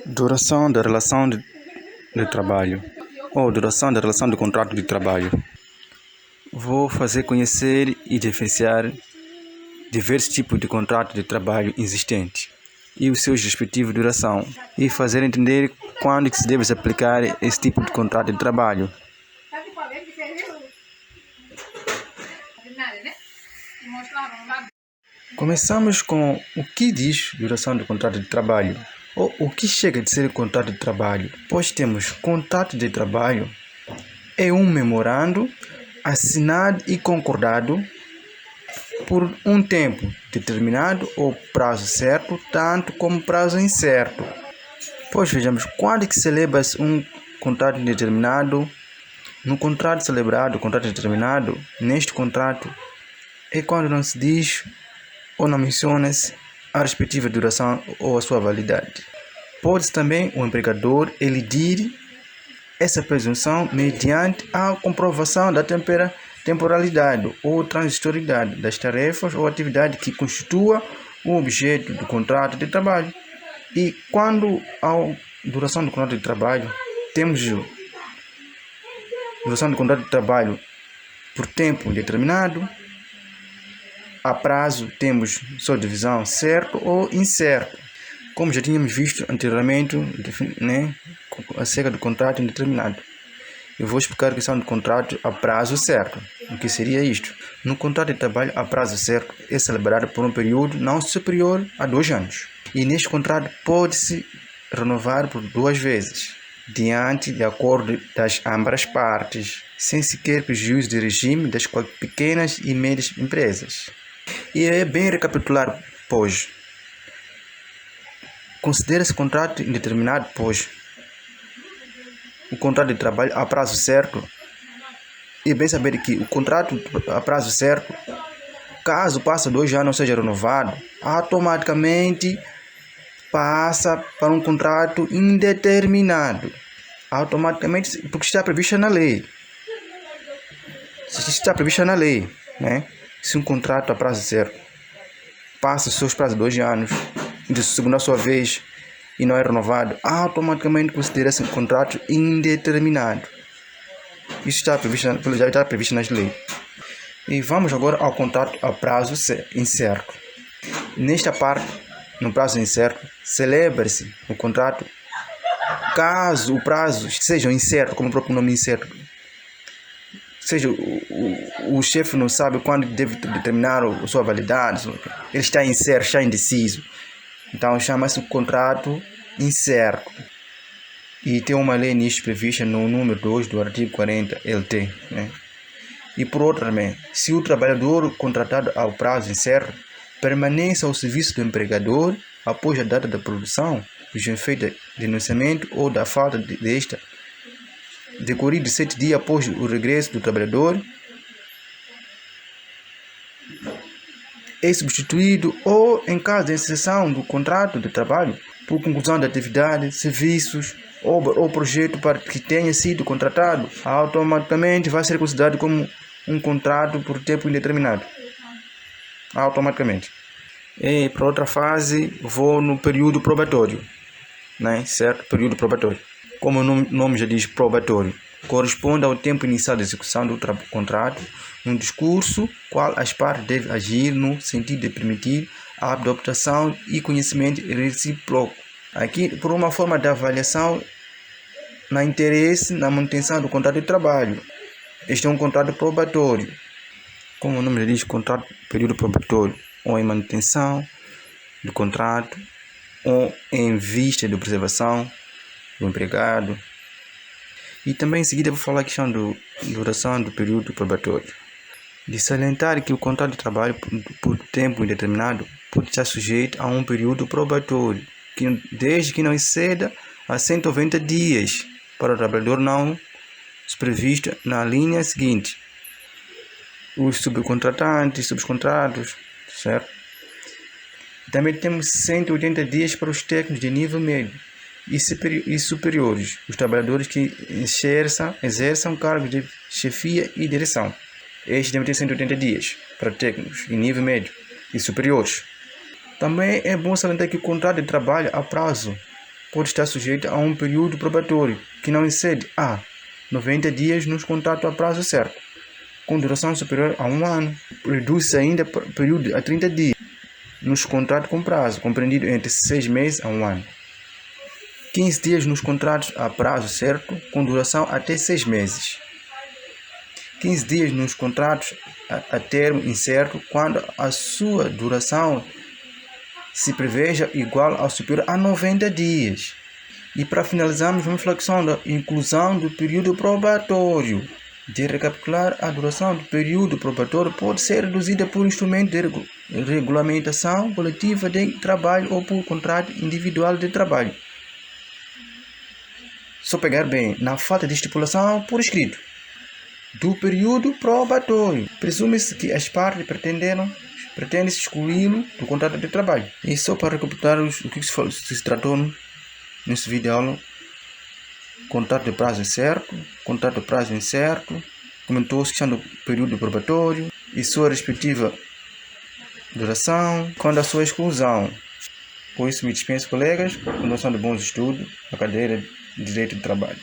Duração da relação de trabalho ou duração da relação de contrato de trabalho. Vou fazer conhecer e diferenciar diversos tipos de contrato de trabalho existentes e os seus respectivos duração e fazer entender quando que se deve aplicar esse tipo de contrato de trabalho. Começamos com o que diz duração do contrato de trabalho, ou o que chega de ser contrato de trabalho. Pois temos contrato de trabalho, é um memorando assinado e concordado por um tempo determinado ou prazo certo, tanto como prazo incerto. Pois vejamos, quando que celebra-se um contrato determinado? No contrato celebrado, contrato determinado, neste contrato é quando não se diz ou não menciona-se a respectiva duração ou a sua validade. Pode também o empregador elidir essa presunção mediante a comprovação da temporalidade ou transitoriedade das tarefas ou atividade que constitua o objeto do contrato de trabalho. E quando a duração do contrato de trabalho, temos duração do contrato de trabalho por tempo determinado, a prazo temos sua divisão certo ou incerto, como já tínhamos visto anteriormente, acerca do contrato indeterminado. Eu vou explicar a questão do contrato a prazo certo. O que seria isto? No contrato de trabalho a prazo certo é celebrado por um período não superior a 2 anos. E neste contrato pode-se renovar por 2 vezes, diante de acordo das ambas partes, sem sequer prejuízo de regime das pequenas e médias empresas. E é bem recapitular, pois considera-se contrato indeterminado, pois o contrato de trabalho a prazo certo, e bem saber que o contrato a prazo certo, caso passe 2 anos não seja renovado, automaticamente passa para um contrato indeterminado. Automaticamente, porque está previsto na lei. Está previsto na lei, né? Se um contrato a prazo certo passa os seus prazos de 2 anos, de segunda sua vez, e não é renovado, automaticamente considera-se um contrato indeterminado. Isso já está previsto nas leis. E vamos agora ao contrato a prazo incerto. Nesta parte, no prazo incerto, celebra-se o contrato caso o prazo seja incerto, como o próprio nome incerto. Seja, o chefe não sabe quando deve determinar a sua validade, ele está incerto, está indeciso. Então chama-se contrato incerto. E tem uma lei nisto prevista no número 2 do artigo 40 LT. Né? E por outra também, se o trabalhador contratado ao prazo incerto permanece ao serviço do empregador após a data da produção, dos efeitos de denunciamento ou da falta desta, decorrido 7 dias após o regresso do trabalhador, é substituído ou, em caso de exceção do contrato de trabalho, por conclusão da atividade, serviços ou projeto para que tenha sido contratado, automaticamente vai ser considerado como um contrato por tempo indeterminado. Automaticamente. E para outra fase, vou no período probatório. Né? Certo? Período probatório. Como o nome já diz, probatório. Corresponde ao tempo inicial de execução do contrato, um discurso qual as partes devem agir no sentido de permitir a adaptação e conhecimento recíproco. Aqui, por uma forma de avaliação na interesse na manutenção do contrato de trabalho. Este é um contrato probatório. Como o nome já diz, contrato período probatório, ou em manutenção do contrato, ou em vista de observação do empregado. E também em seguida vou falar a questão da duração do período probatório. De salientar que o contrato de trabalho por tempo indeterminado pode estar sujeito a um período probatório, desde que não exceda a 190 dias para o trabalhador não previsto na linha seguinte. Os subcontratantes, subcontratos, certo? Também temos 180 dias para os técnicos de nível médio e superiores, os trabalhadores que exerçam cargos de chefia e direção. Estes devem ter 180 dias para técnicos em nível médio e superiores. Também é bom salientar que o contrato de trabalho a prazo pode estar sujeito a um período probatório que não excede 90 dias nos contratos a prazo certo, com duração superior a 1 ano. Reduz-se ainda o período a 30 dias nos contratos com prazo, compreendido entre 6 meses a 1 ano. 15 dias nos contratos a prazo certo, com duração até 6 meses. 15 dias nos contratos a termo incerto, quando a sua duração se preveja igual ou superior a 90 dias. E para finalizarmos, vamos falar da inclusão do período probatório. De recapitular, a duração do período probatório pode ser reduzida por instrumento de regulamentação coletiva de trabalho ou por contrato individual de trabalho. Só pegar bem, na falta de estipulação por escrito do período probatório, presume-se que as partes pretendem excluí-lo do contrato de trabalho. E só para recapitular o que se tratou nesse vídeo aula: contrato de prazo certo, contrato de prazo incerto, comentou-se questão do período probatório e sua respectiva duração, quando a sua exclusão. Com isso me dispenso, colegas, continuação de bons estudos na cadeira de Direito do Trabalho.